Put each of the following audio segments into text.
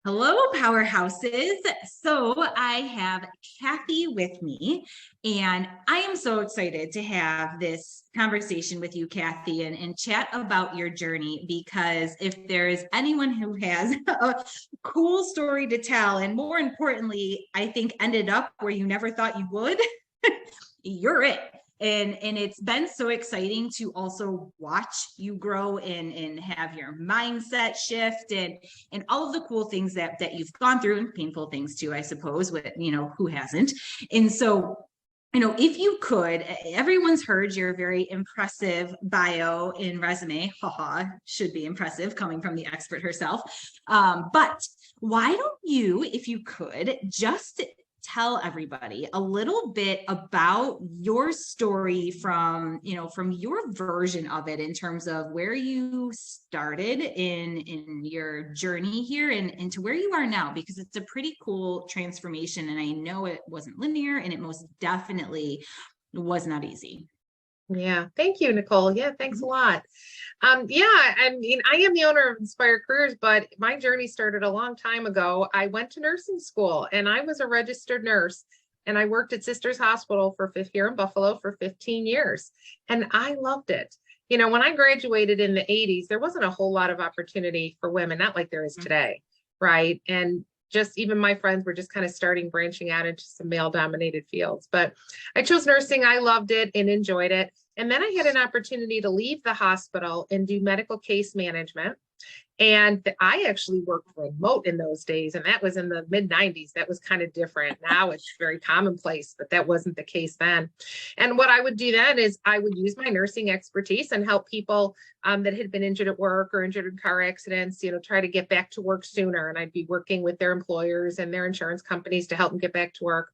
Hello, powerhouses. So I have Cathy with me, and I am so excited to have this conversation with you, Cathy, and chat about your journey, because if there is anyone who has a cool story to tell, and more importantly, I think ended up where you never thought you would, you're it. And it's been so exciting to also watch you grow and have your mindset shift and all of the cool things that you've gone through, and painful things too, I suppose, with who hasn't. And so if you could, everyone's heard your very impressive bio and resume. Haha, should be impressive coming from the expert herself. But why don't you, if you could, just tell everybody a little bit about your story from your version of it, in terms of where you started in your journey here and to where you are now, because it's a pretty cool transformation, and I know it wasn't linear, and it most definitely was not easy. Yeah, thank you, Nicole. Yeah, thanks a lot. Yeah, I mean, I am the owner of Inspire Careers, but my journey started a long time ago. I went to nursing school and I was a registered nurse, and I worked at Sisters Hospital here in Buffalo for 15 years, and I loved it. When I graduated in the 80s, there wasn't a whole lot of opportunity for women, not like there is today, right? And just even my friends were just kind of branching out into some male dominated fields. But I chose nursing. I loved it and enjoyed it. And then I had an opportunity to leave the hospital and do medical case management. And I actually worked remote in those days, and that was in the mid 90s. That was kind of different. Now it's very commonplace, but that wasn't the case then. And what I would do then is I would use my nursing expertise and help people that had been injured at work or injured in car accidents, try to get back to work sooner. And I'd be working with their employers and their insurance companies to help them get back to work.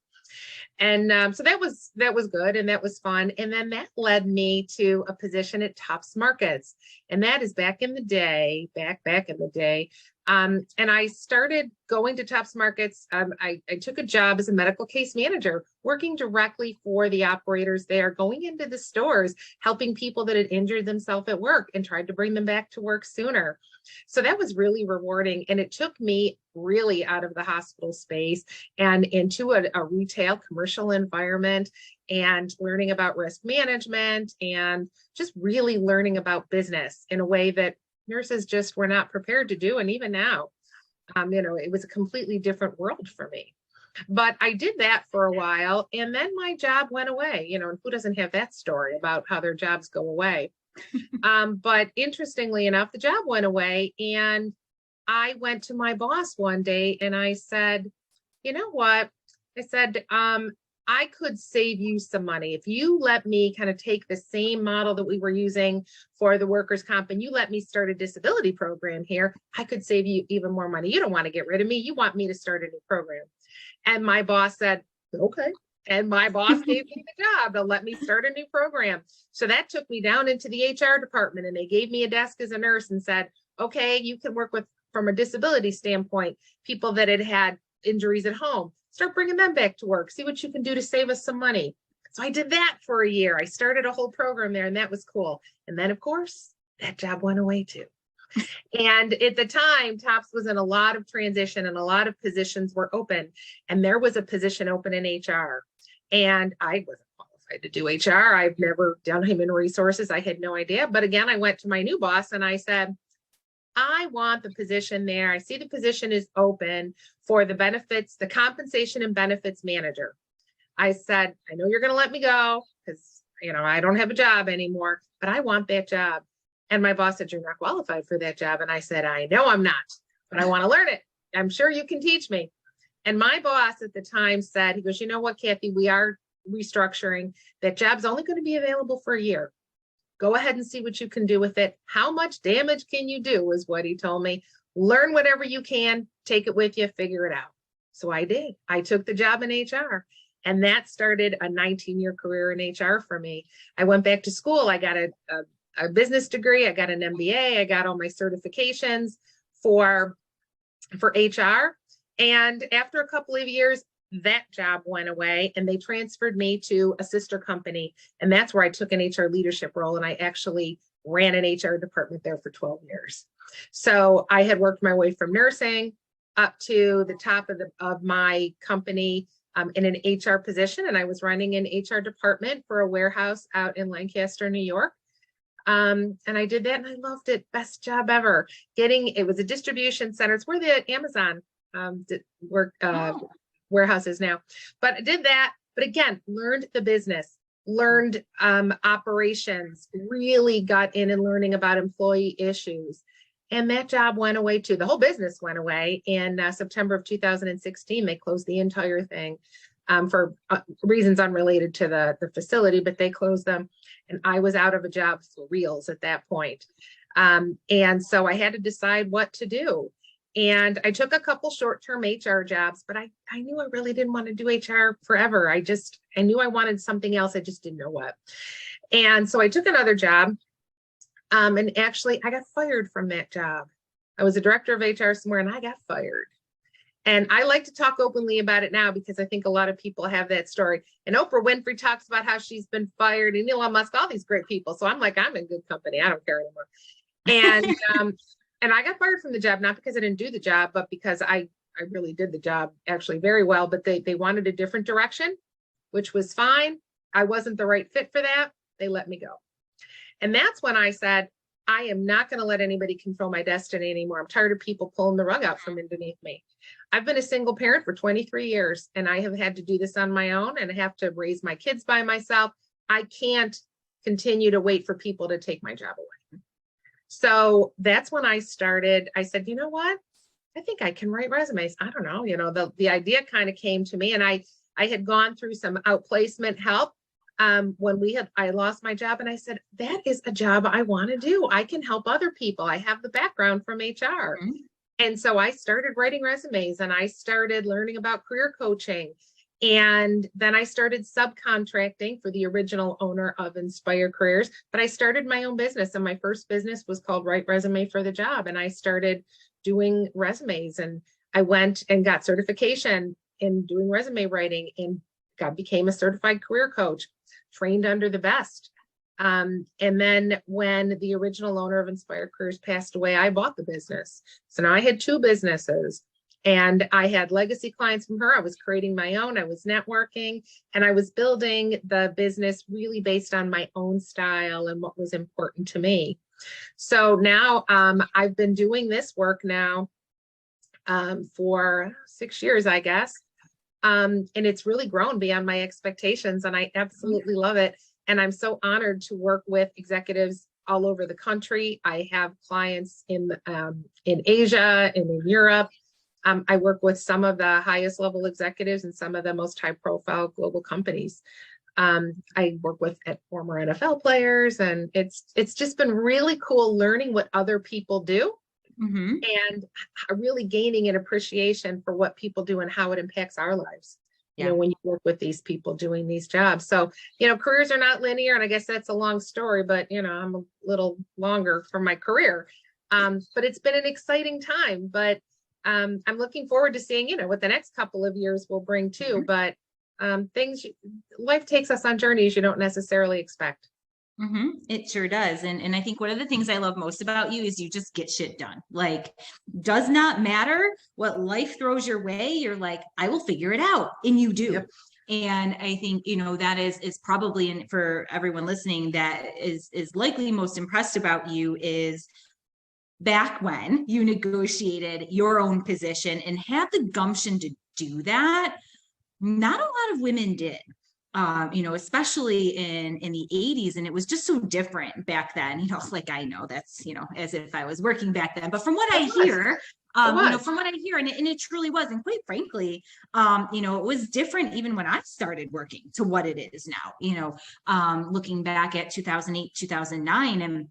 And so that was good, and that was fun. And then that led me to a position at Tops Markets, and that is back in the day, back in the day. And I started going to Tops Markets. I took a job as a medical case manager, working directly for the operators there, going into the stores, helping people that had injured themselves at work and tried to bring them back to work sooner. So that was really rewarding. And it took me really out of the hospital space and into a retail commercial environment, and learning about risk management and just really learning about business in a way that nurses just were not prepared to do. And even now, it was a completely different world for me. But I did that for a while, and then my job went away, and who doesn't have that story about how their jobs go away? But interestingly enough, the job went away, and I went to my boss one day and I said, you know what? I said, I could save you some money. If you let me kind of take the same model that we were using for the workers' comp, and you let me start a disability program here, I could save you even more money. You don't want to get rid of me. You want me to start a new program. And my boss said, okay. And my boss gave me the job to let me start a new program. So that took me down into the HR department, and they gave me a desk as a nurse and said, okay, you can work with, from a disability standpoint, people that had had injuries at home. Start bringing them back to work. See what you can do to save us some money. So I did that for a year. I started a whole program there, and that was cool. And then, of course, that job went away too. And at the time, Tops was in a lot of transition, and a lot of positions were open. And there was a position open in HR. And I wasn't qualified to do HR. I've never done human resources. I had no idea. But again, I went to my new boss and I said, I want the position there. I see the position is open for the benefits, the compensation and benefits manager. I said, I know you're going to let me go because, I don't have a job anymore, but I want that job. And my boss said, you're not qualified for that job. And I said, I know I'm not, but I want to learn it. I'm sure you can teach me. And my boss at the time said, he goes, you know what, Cathy, we are restructuring. That job's only going to be available for a year. Go ahead and see what you can do with it. How much damage can you do is what he told me. Learn whatever you can, take it with you, figure it out. So I did. I took the job in HR, and that started a 19-year career in HR for me. I went back to school. I got a business degree. I got an MBA. I got all my certifications for HR. And after a couple of years, that job went away, and they transferred me to a sister company. And that's where I took an HR leadership role. And I actually ran an HR department there for 12 years. So I had worked my way from nursing up to the top of my company in an HR position, and I was running an HR department for a warehouse out in Lancaster, New York. And I did that and I loved it. Best job ever. It was a distribution center. It's where the Amazon warehouse is now. But I did that. But again, learned the business, learned operations, really got in and learning about employee issues. And that job went away too. The whole business went away in September of 2016. They closed the entire thing for reasons unrelated to the facility, but they closed them. And I was out of a job for reals at that point. And so I had to decide what to do. And I took a couple short-term HR jobs, but I knew I really didn't want to do HR forever. I knew I wanted something else. I just didn't know what. And so I took another job. And actually, I got fired from that job. I was a director of HR somewhere and I got fired. And I like to talk openly about it now because I think a lot of people have that story. And Oprah Winfrey talks about how she's been fired, and Elon Musk, all these great people. So I'm like, I'm in good company. I don't care anymore. And I got fired from the job, not because I didn't do the job, but because I really did the job actually very well. But they wanted a different direction, which was fine. I wasn't the right fit for that. They let me go. And that's when I said, I am not going to let anybody control my destiny anymore. I'm tired of people pulling the rug out from underneath me. I've been a single parent for 23 years, and I have had to do this on my own, and I have to raise my kids by myself. I can't continue to wait for people to take my job away. So that's when I started. I said, you know what? I think I can write resumes. I don't know, the idea kind of came to me, and I had gone through some outplacement help. When I lost my job, and I said, that is a job I want to do. I can help other people. I have the background from HR. Mm-hmm. And so I started writing resumes, and I started learning about career coaching. And then I started subcontracting for the original owner of Inspire Careers. But I started my own business, and my first business was called Write Resume for the Job. And I started doing resumes, and I went and got certification in doing resume writing, and became a certified career coach, trained under the best. And then when the original owner of Inspire Careers passed away, I bought the business. So now I had two businesses, and I had legacy clients from her. I was creating my own, I was networking, and I was building the business really based on my own style and what was important to me. So now I've been doing this work now for 6 years, I guess. And it's really grown beyond my expectations, and I absolutely love it. And I'm so honored to work with executives all over the country. I have clients in Asia and in Europe. I work with some of the highest level executives and some of the most high profile global companies. I work with former NFL players, and it's just been really cool learning what other people do. Mm-hmm. And really gaining an appreciation for what people do and how it impacts our lives. Yeah. When you work with these people doing these jobs. So, careers are not linear, and I guess that's a long story, but I'm a little longer from my career. But it's been an exciting time, but I'm looking forward to seeing, what the next couple of years will bring too. Mm-hmm. But life takes us on journeys you don't necessarily expect. Mm-hmm. It sure does. And I think one of the things I love most about you is you just get shit done. Like, does not matter what life throws your way. You're like, I will figure it out. And you do. Yep. And I think, that is probably, for everyone listening, that is likely most impressed about you is back when you negotiated your own position and had the gumption to do that. Not a lot of women did. Especially in the 80s. And it was just so different back then, like, I know that's, as if I was working back then, but from what I hear, and it truly was. And quite frankly, it was different even when I started working to what it is now, looking back at 2008, 2009,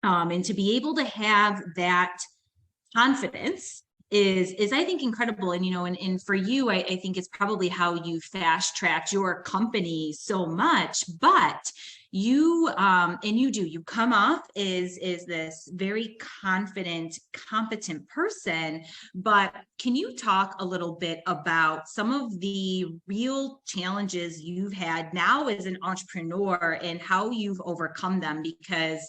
and to be able to have that confidence is I think incredible. And, and for you, I think it's probably how you fast tracked your company so much, but you, you come off is this very confident, competent person. But can you talk a little bit about some of the real challenges you've had now as an entrepreneur and how you've overcome them? Because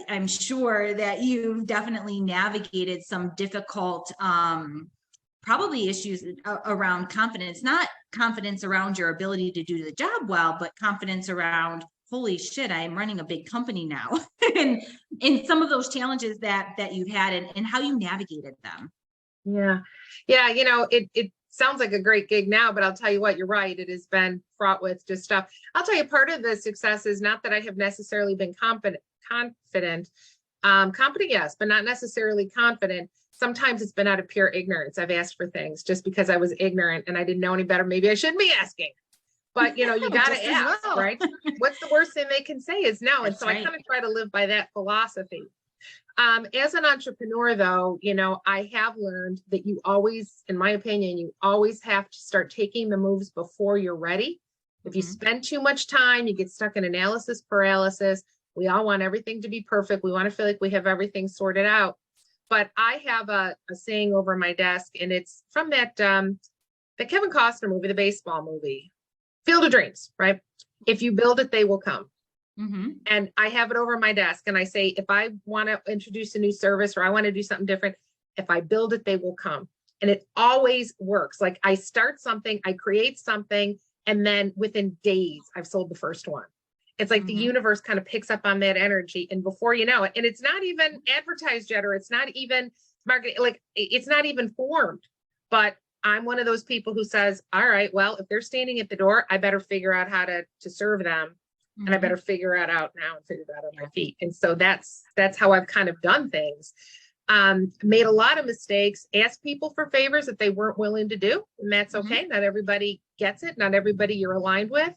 I'm sure that you've definitely navigated some difficult, probably issues around confidence, not confidence around your ability to do the job well, but confidence around, holy shit, I'm running a big company now. and some of those challenges that you've had, and how you navigated them. Yeah. Yeah. It sounds like a great gig now, but I'll tell you what, you're right. It has been fraught with just stuff. I'll tell you, part of the success is not that I have necessarily been competent, yes, but not necessarily confident. Sometimes it's been out of pure ignorance. I've asked for things just because I was ignorant and I didn't know any better. Maybe I shouldn't be asking, but you got to ask, well. right? What's the worst thing they can say is no. And so right. I kind of try to live by that philosophy. As an entrepreneur, though, I have learned that you always, in my opinion, you always have to start taking the moves before you're ready. If you spend too much time, you get stuck in analysis paralysis. We all want everything to be perfect. We want to feel like we have everything sorted out. But I have a saying over my desk, and it's from that the Kevin Costner movie, the baseball movie, Field of Dreams, right? If you build it, they will come. And I have it over my desk, and I say, if I want to introduce a new service or I want to do something different, if I build it, they will come. And it always works. Like, I start something, I create something, and then within days, I've sold the first one. It's like the universe kind of picks up on that energy, and before you know it, and it's not even advertised yet, or it's not even marketing, like it's not even formed. But I'm one of those people who says, all right, well, if they're standing at the door, I better figure out how to serve them. And I better figure it out now and figure it out on my feet. And so that's how I've kind of done things. Made a lot of mistakes, asked people for favors that they weren't willing to do. And that's okay. Not everybody gets it. Not everybody you're aligned with.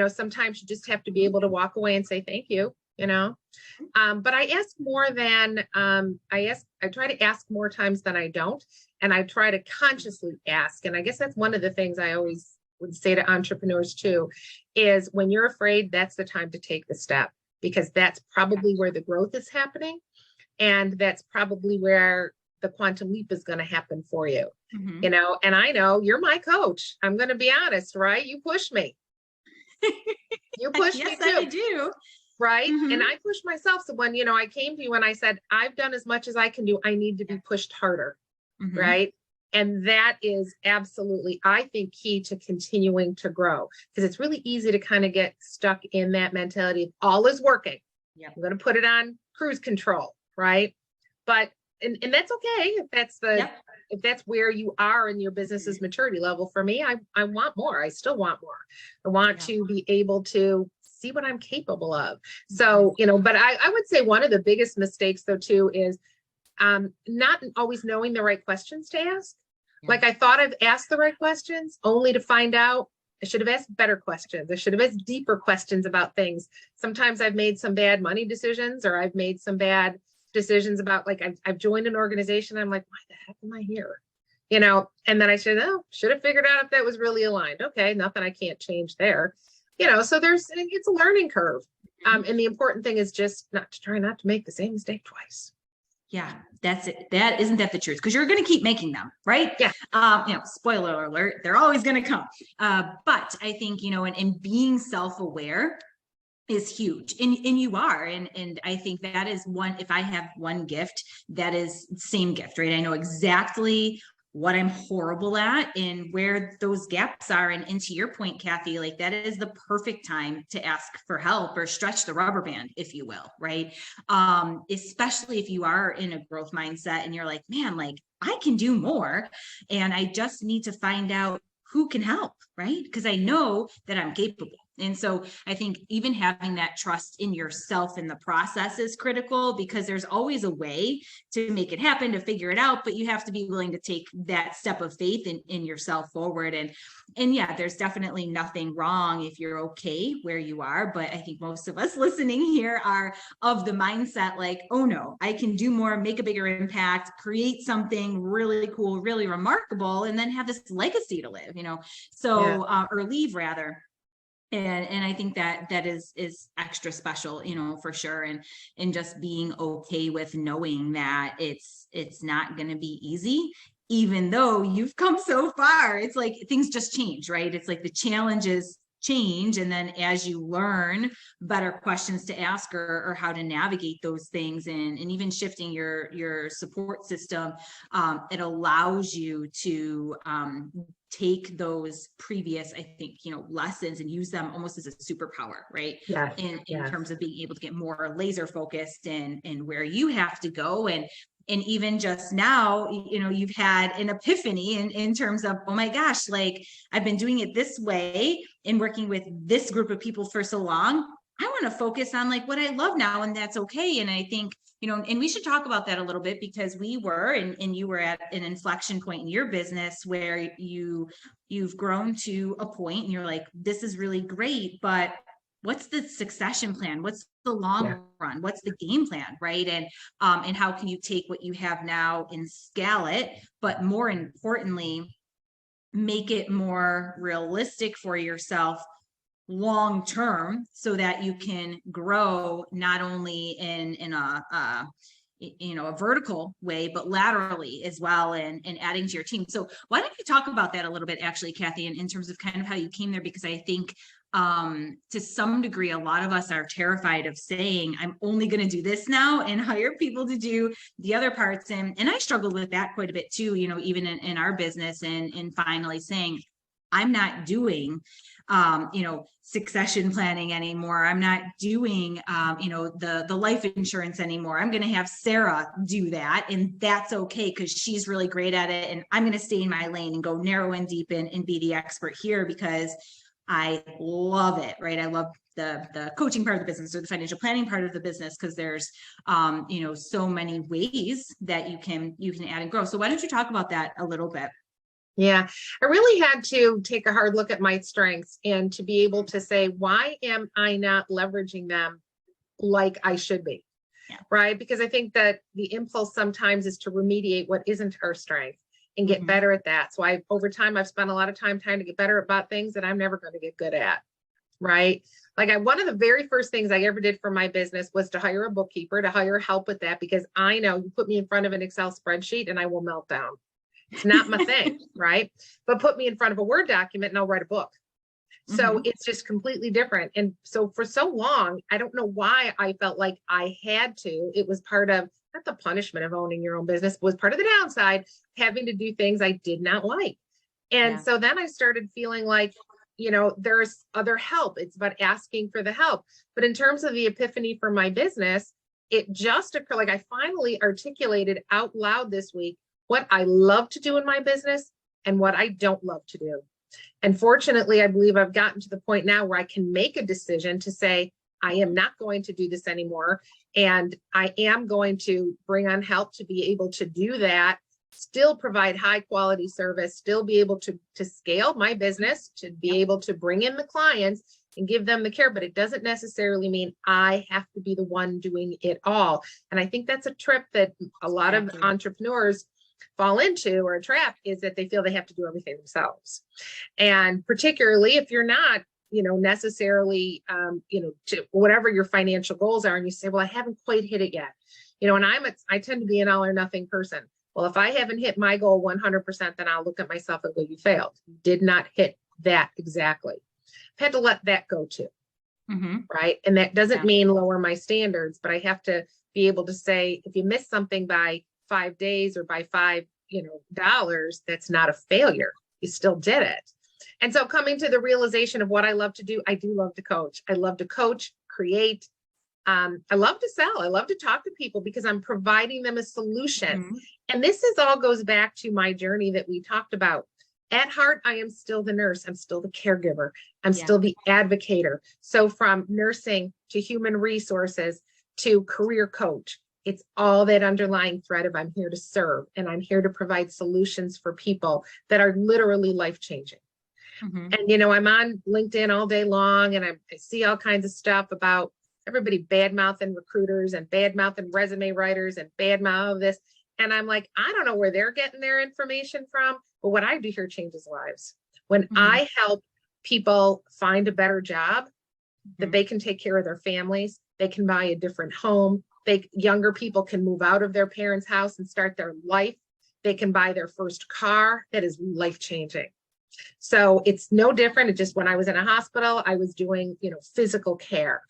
Sometimes you just have to be able to walk away and say, thank you, But I ask more than, I try to ask more times than I don't. And I try to consciously ask. And I guess that's one of the things I always would say to entrepreneurs too, is when you're afraid, that's the time to take the step, because that's probably where the growth is happening. And that's probably where the quantum leap is going to happen for you, and I know you're my coach. I'm going to be honest, right? You push me. You push me too. Yes, I do. Right. And I push myself. So when, I came to you and I said, I've done as much as I can do, I need to be pushed harder. Right. And that is absolutely, I think, key to continuing to grow, because it's really easy to kind of get stuck in that mentality of all is working. Yeah, I'm going to put it on cruise control. Right. But, and that's okay. If that's where you are in your business's maturity level. For me, I want more. I still want more. I want to be able to see what I'm capable of. So, but I would say one of the biggest mistakes though, too, is not always knowing the right questions to ask. Like, I thought I've asked the right questions, only to find out I should have asked better questions. I should have asked deeper questions about things. Sometimes I've made some bad money decisions, or I've made some bad decisions about, like, I've joined an organization. I'm like, why the heck am I here? And then I should have figured out if that was really aligned. Okay, nothing I can't change there. So it's a learning curve. And the important thing is just not to make the same mistake twice. Yeah, that's it. Isn't that the truth? Because you're going to keep making them, right? Yeah. Spoiler alert, they're always going to come. But I think, and being self-aware is huge. And you are. And I think that is one, if I have one gift, that is same gift, right? I know exactly what I'm horrible at and where those gaps are. And to your point, Cathy, like, that is the perfect time to ask for help or stretch the rubber band, if you will, right? Especially if you are in a growth mindset and you're like, man, like, I can do more, and I just need to find out who can help, right? Because I know that I'm capable. And so I think even having that trust in yourself in the process is critical, because there's always a way to make it happen, to figure it out, but you have to be willing to take that step of faith in yourself forward. And yeah, there's definitely nothing wrong if you're okay where you are. But I think most of us listening here are of the mindset like, oh no, I can do more, make a bigger impact, create something really cool, really remarkable, and then have this legacy to live, or leave rather. And I think that is extra special, for sure. And just being okay with knowing that it's not going to be easy, even though you've come so far. It's like things just change, right? It's like the challenges change. And then as you learn better questions to ask or how to navigate those things, and even shifting your support system, it allows you to take those previous, I think, lessons and use them almost as a superpower, right? Yes. In Yes. terms of being able to get more laser focused in where you have to go. And even just now, you've had an epiphany in terms of, oh my gosh, like I've been doing it this way and working with this group of people for so long. I want to focus on like what I love now, and that's okay. And I think, and we should talk about that a little bit, because we were, and you were at an inflection point in your business where you've grown to a point and you're like, this is really great, but what's the succession plan? What's the long run? What's the game plan, right? And how can you take what you have now and scale it, but more importantly, make it more realistic for yourself long term, so that you can grow not only in a vertical way, but laterally as well, and adding to your team. So why don't you talk about that a little bit, actually, Cathy, in terms of kind of how you came there? Because I think to some degree, a lot of us are terrified of saying, I'm only going to do this now, and hire people to do the other parts. And I struggled with that quite a bit too, even in our business, and finally saying, I'm not doing, succession planning anymore. I'm not doing, the life insurance anymore. I'm going to have Sarah do that. And that's okay, because she's really great at it. And I'm going to stay in my lane and go narrow and deep and be the expert here, because I love it, right? I love the coaching part of the business, or the financial planning part of the business, because there's, so many ways that you can add and grow. So why don't you talk about that a little bit? Yeah, I really had to take a hard look at my strengths and to be able to say, why am I not leveraging them like I should be? Yeah. Right? Because I think that the impulse sometimes is to remediate what isn't our strength and get better at that. So over time, I've spent a lot of time trying to get better about things that I'm never going to get good at. Right? Like one of the very first things I ever did for my business was to hire a bookkeeper, to hire help with that, because I know you put me in front of an Excel spreadsheet and I will melt down. It's not my thing, right? But put me in front of a Word document and I'll write a book. So it's just completely different. And so for so long, I don't know why I felt like I had to. It was part of, not the punishment of owning your own business, but was part of the downside, having to do things I did not like. And so then I started feeling like, there's other help. It's about asking for the help. But in terms of the epiphany for my business, it just occurred, like I finally articulated out loud this week what I love to do in my business and what I don't love to do. And fortunately, I believe I've gotten to the point now where I can make a decision to say, I am not going to do this anymore. And I am going to bring on help to be able to do that, still provide high quality service, still be able to scale my business, to be able to bring in the clients and give them the care. But it doesn't necessarily mean I have to be the one doing it all. And I think that's a trip that a lot of entrepreneurs fall into, or a trap, is that they feel they have to do everything themselves. And particularly if you're not, necessarily, to whatever your financial goals are, and you say, well, I haven't quite hit it yet. And I tend to be an all or nothing person. Well, if I haven't hit my goal 100%, then I'll look at myself and go, you failed. You did not hit that exactly. I've had to let that go too. Right. And that doesn't mean lower my standards, but I have to be able to say, if you miss something by 5 days or by $5, that's not a failure. You still did it. And so coming to the realization of what I love to do, I do love to coach. I love to coach, create. I love to sell. I love to talk to people because I'm providing them a solution. And this all goes back to my journey that we talked about. At heart, I am still the nurse. I'm still the caregiver. I'm still the advocator. So from nursing to human resources to career coach, it's all that underlying thread of I'm here to serve, and I'm here to provide solutions for people that are literally life-changing. And, I'm on LinkedIn all day long, and I see all kinds of stuff about everybody bad-mouthing recruiters and bad-mouthing resume writers and bad-mouth this. And I'm like, I don't know where they're getting their information from, but what I do here changes lives. When I help people find a better job, that they can take care of their families, they can buy a different home, younger people can move out of their parents' house and start their life. They can buy their first car. That is life-changing. So it's no different. It just, when I was in a hospital, I was doing, physical care.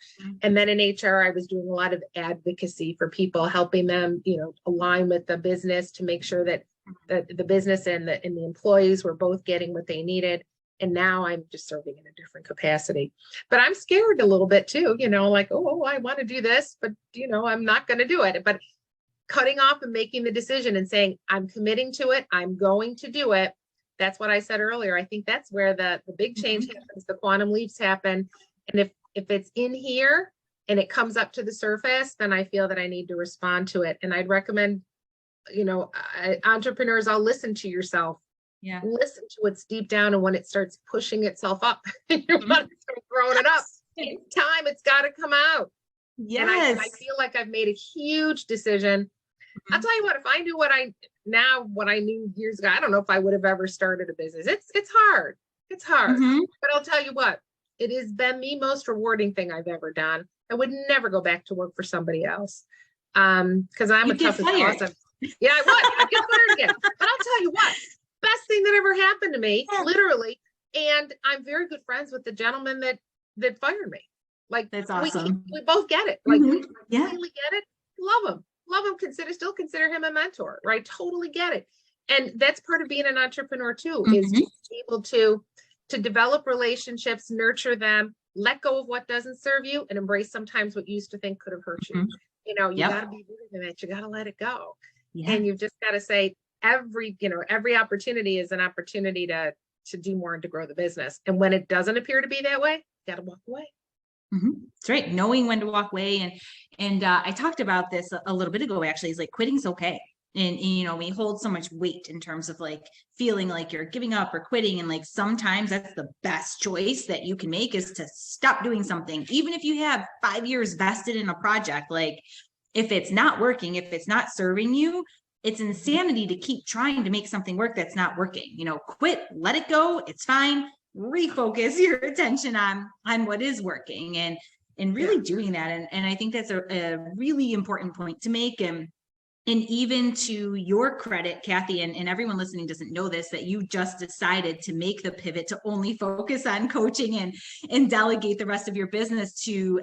And then in HR, I was doing a lot of advocacy for people, helping them, align with the business to make sure that the business and the employees were both getting what they needed. And now I'm just serving in a different capacity. But I'm scared a little bit too, like, oh, I want to do this, but I'm not going to do it. But cutting off and making the decision and saying, I'm committing to it, I'm going to do it. That's what I said earlier. I think that's where the big change happens, the quantum leaps happen. And if it's in here and it comes up to the surface, then I feel that I need to respond to it. And I'd recommend, entrepreneurs, I'll listen to yourself. Yeah. Listen to what's deep down, and when it starts pushing itself up, your body starts throwing it up. It's time, it's got to come out. Yes. And I feel like I've made a huge decision. I'll tell you what, if I knew what I knew years ago, I don't know if I would have ever started a business. It's hard. It's hard. But I'll tell you what, it has been the most rewarding thing I've ever done. I would never go back to work for somebody else. Because I'm a toughest boss. Yeah, I would. I'd get fired again. But I'll tell you what, best thing that ever happened to me, literally. And I'm very good friends with the gentleman that fired me. Like, that's awesome. We both get it. Like, we really get it. Love him. Still consider him a mentor, right? Totally get it. And that's part of being an entrepreneur too, is to be able to develop relationships, nurture them, let go of what doesn't serve you, and embrace sometimes what you used to think could have hurt you. You got to be bigger than that. You got to let it go. And you've just got to say every opportunity is an opportunity to do more and to grow the business. And when it doesn't appear to be that way, you got to walk away. That's right. Knowing when to walk away. And I talked about this a little bit ago, actually, is like quitting's okay. And, we hold so much weight in terms of like feeling like you're giving up or quitting. And like, sometimes that's the best choice that you can make, is to stop doing something. Even if you have 5 years vested in a project, like if it's not working, if it's not serving you, it's insanity to keep trying to make something work that's not working. Quit, let it go. It's fine. Refocus your attention on what is working and really doing that. And I think that's a really important point to make. And even to your credit, Cathy, and everyone listening doesn't know this, that you just decided to make the pivot to only focus on coaching and delegate the rest of your business to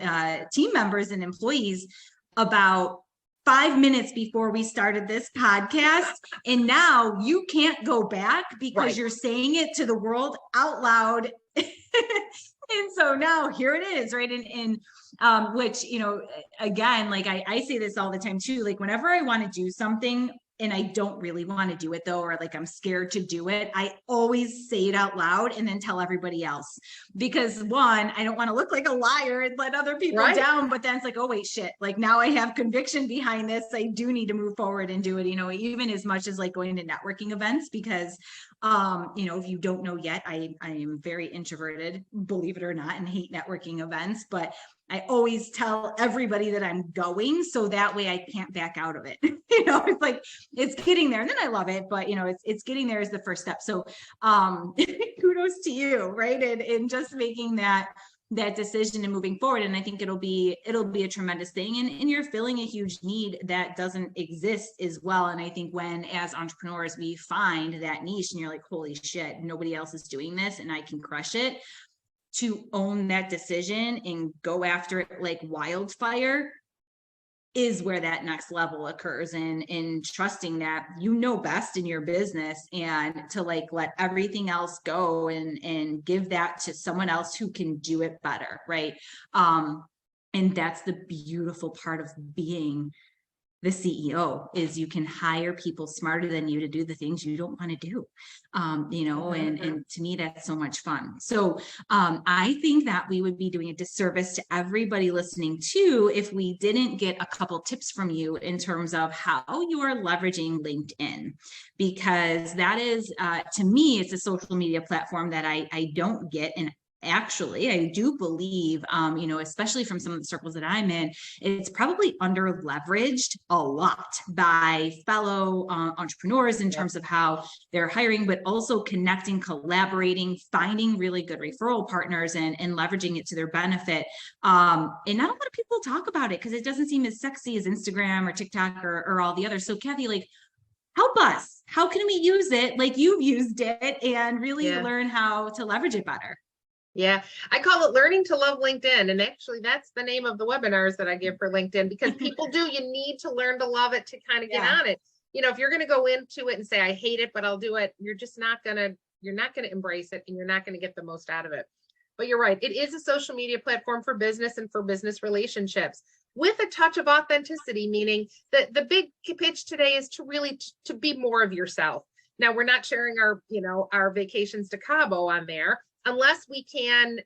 team members and employees about 5 minutes before we started this podcast. And now you can't go back because you're saying it to the world out loud. And so now here it is, right? And which, again, like I say this all the time too, like whenever I want to do something and I don't really want to do it though, or like I'm scared to do it, I always say it out loud and then tell everybody else. Because one, I don't want to look like a liar and let other people down, but then it's like, oh wait, shit, like now I have conviction behind this. I do need to move forward and do it, even as much as like going to networking events, because if you don't know yet, I am very introverted, believe it or not, and hate networking events, but I always tell everybody that I'm going, so that way I can't back out of it. It's like, it's getting there, and then I love it, but it's getting there is the first step. So kudos to you, right? And just making that decision and moving forward. And I think it'll be a tremendous thing. And you're filling a huge need that doesn't exist as well. And I think when, as entrepreneurs, we find that niche and you're like, holy shit, nobody else is doing this and I can crush it, to own that decision and go after it like wildfire is where that next level occurs, and trusting that best in your business, and to like let everything else go and give that to someone else who can do it better, right? And that's the beautiful part of being the CEO, is you can hire people smarter than you to do the things you don't want to do. And to me, that's so much fun. So I think that we would be doing a disservice to everybody listening too, if we didn't get a couple tips from you in terms of how you are leveraging LinkedIn, because that is, to me, it's a social media platform that I don't get. And actually, I do believe, especially from some of the circles that I'm in, it's probably under leveraged a lot by fellow entrepreneurs in terms of how they're hiring, but also connecting, collaborating, finding really good referral partners and leveraging it to their benefit. And not a lot of people talk about it because it doesn't seem as sexy as Instagram or TikTok or all the others. So Cathy, like, help us. How can we use it like you've used it and really Yeah. learn how to leverage it better? Yeah, I call it Learning to Love LinkedIn. And actually, that's the name of the webinars that I give for LinkedIn, because people do, you need to learn to love it to kind of get Yeah. on it. You know, if you're going to go into it and say, I hate it, but I'll do it, you're not going to embrace it, and you're not going to get the most out of it. But you're right. It is a social media platform for business and for business relationships with a touch of authenticity, meaning that the big pitch today is to really to be more of yourself. Now, we're not sharing our vacations to Cabo on there, unless we can,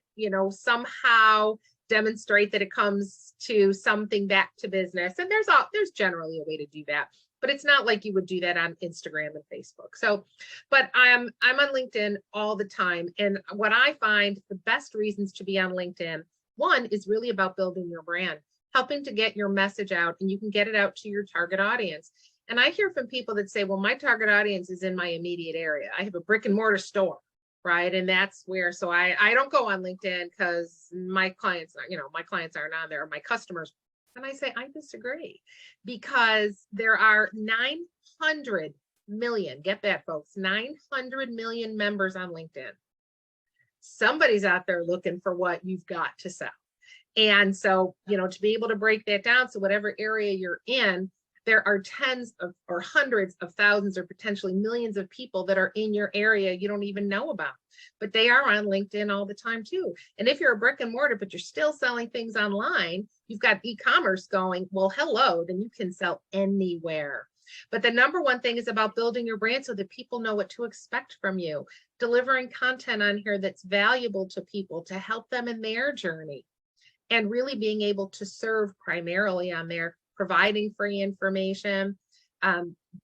somehow demonstrate that it comes to something back to business. And there's generally a way to do that, but it's not like you would do that on Instagram and Facebook. So, but I'm on LinkedIn all the time. And what I find the best reasons to be on LinkedIn, one is really about building your brand, helping to get your message out, and you can get it out to your target audience. And I hear from people that say, well, my target audience is in my immediate area. I have a brick and mortar store. Right. And that's where, so I don't go on LinkedIn because my clients aren't on there, or my customers. And I say, I disagree, because there are 900 million, get that, folks, 900 million members on LinkedIn. Somebody's out there looking for what you've got to sell. And so, to be able to break that down, so whatever area you're in, there are tens of or hundreds of thousands or potentially millions of people that are in your area you don't even know about, but they are on LinkedIn all the time too. And if you're a brick and mortar, but you're still selling things online, you've got e-commerce going, well, hello, then you can sell anywhere. But the number one thing is about building your brand so that people know what to expect from you, delivering content on here that's valuable to people to help them in their journey, and really being able to serve primarily on there, providing free information,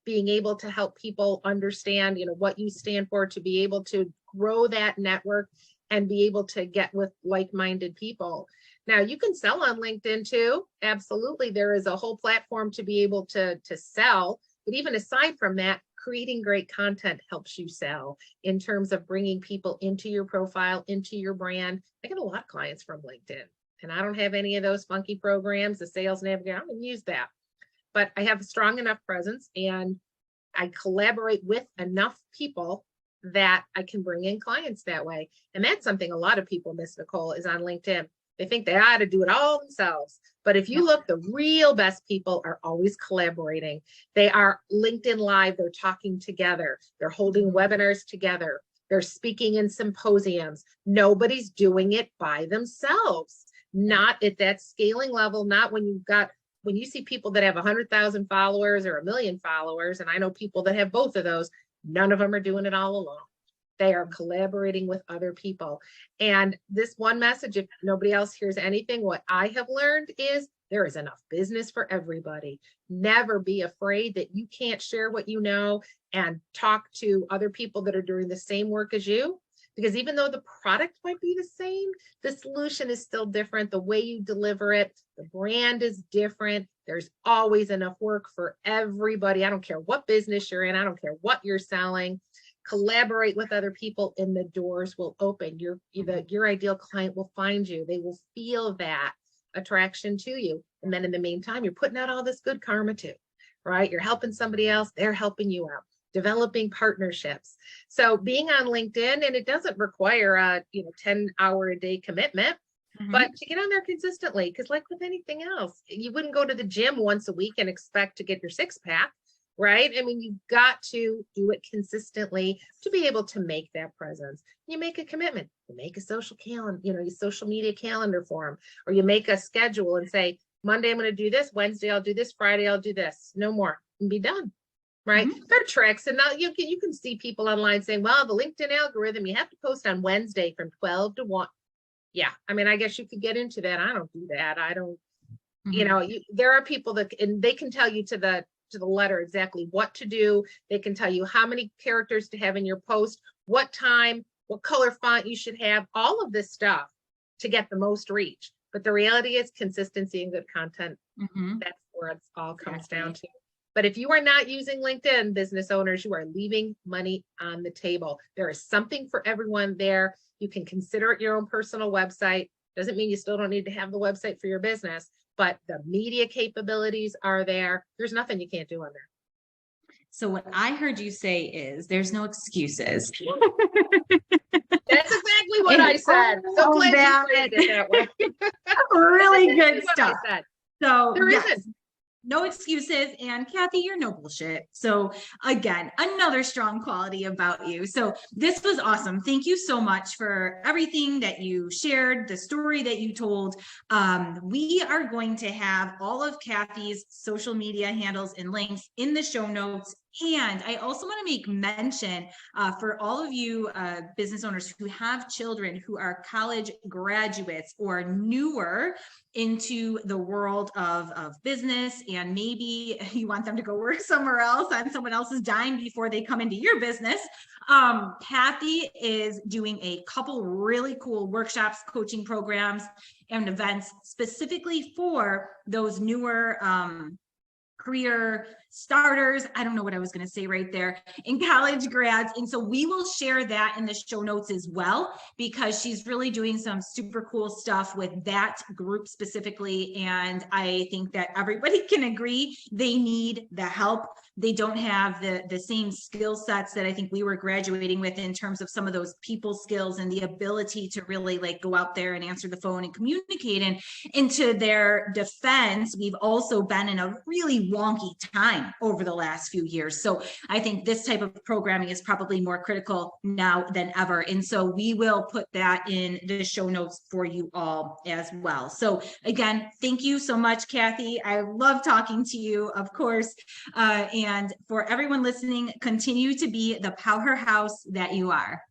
being able to help people understand, what you stand for, to be able to grow that network and be able to get with like-minded people. Now, you can sell on LinkedIn too. Absolutely. There is a whole platform to be able to sell. But even aside from that, creating great content helps you sell in terms of bringing people into your profile, into your brand. I get a lot of clients from LinkedIn. And I don't have any of those funky programs, the sales navigator, I don't use that. But I have a strong enough presence, and I collaborate with enough people that I can bring in clients that way. And that's something a lot of people miss, Nicholle, is on LinkedIn. They think they ought to do it all themselves. But if you look, the real best people are always collaborating. They are LinkedIn Live, they're talking together, they're holding webinars together, they're speaking in symposiums. Nobody's doing it by themselves. Not at that scaling level, not when you see people that have 100,000 followers or 1 million followers, and I know people that have both of those, none of them are doing it all alone. They are collaborating with other people. And this one message, if nobody else hears anything, what I have learned is there is enough business for everybody. Never be afraid that you can't share what you know and talk to other people that are doing the same work as you. Because even though the product might be the same, the solution is still different. The way you deliver it, the brand is different. There's always enough work for everybody. I don't care what business you're in. I don't care what you're selling. Collaborate with other people and the doors will open. Your ideal client will find you. They will feel that attraction to you. And then in the meantime, you're putting out all this good karma too, right? You're helping somebody else. They're helping you out. Developing partnerships. So being on LinkedIn, and it doesn't require a 10-hour-a-day commitment, but to get on there consistently, because like with anything else, you wouldn't go to the gym once a week and expect to get your six-pack, right? I mean, you've got to do it consistently to be able to make that presence. You make a commitment, you make a social calendar, your social media calendar for them, or you make a schedule and say, Monday, I'm going to do this, Wednesday, I'll do this, Friday, I'll do this, no more, and be done. Right. There are tricks. And now you can see people online saying, well, the LinkedIn algorithm, you have to post on Wednesday from 12 to 1. Yeah. I mean, I guess you could get into that. I don't do that. I don't, there are people that, and they can tell you to the letter exactly what to do. They can tell you how many characters to have in your post, what time, what color font you should have, all of this stuff to get the most reach. But the reality is consistency and good content. That's where it all comes down to. But if you are not using LinkedIn, business owners, you are leaving money on the table. There is something for everyone there. You can consider it your own personal website. Doesn't mean you still don't need to have the website for your business, but the media capabilities are there. There's nothing you can't do on there. So what I heard you say is there's no excuses. That's exactly what I said. So glad you phrased it that way. Really good What I stuff. said. So There yes, isn't. no excuses. And Cathy, you're no bullshit. So again, another strong quality about you. So this was awesome. Thank you so much for everything that you shared, the story that you told. We are going to have all of Cathy's social media handles and links in the show notes. And I also want to make mention for all of you business owners who have children who are college graduates or newer into the world of business, and maybe you want them to go work somewhere else on someone else's dime before they come into your business. Cathy is doing a couple really cool workshops, coaching programs, and events specifically for those newer career starters. I don't know what I was going to say right there, in college grads. And so we will share that in the show notes as well, because she's really doing some super cool stuff with that group specifically. And I think that everybody can agree they need the help. They don't have the same skill sets that I think we were graduating with in terms of some of those people skills and the ability to really like go out there and answer the phone and communicate. And into their defense, we've also been in a really wonky time over the last few years. So I think this type of programming is probably more critical now than ever. And so we will put that in the show notes for you all as well. So again, thank you so much, Cathy. I love talking to you, of course. And for everyone listening, continue to be the PowHerhouse that you are.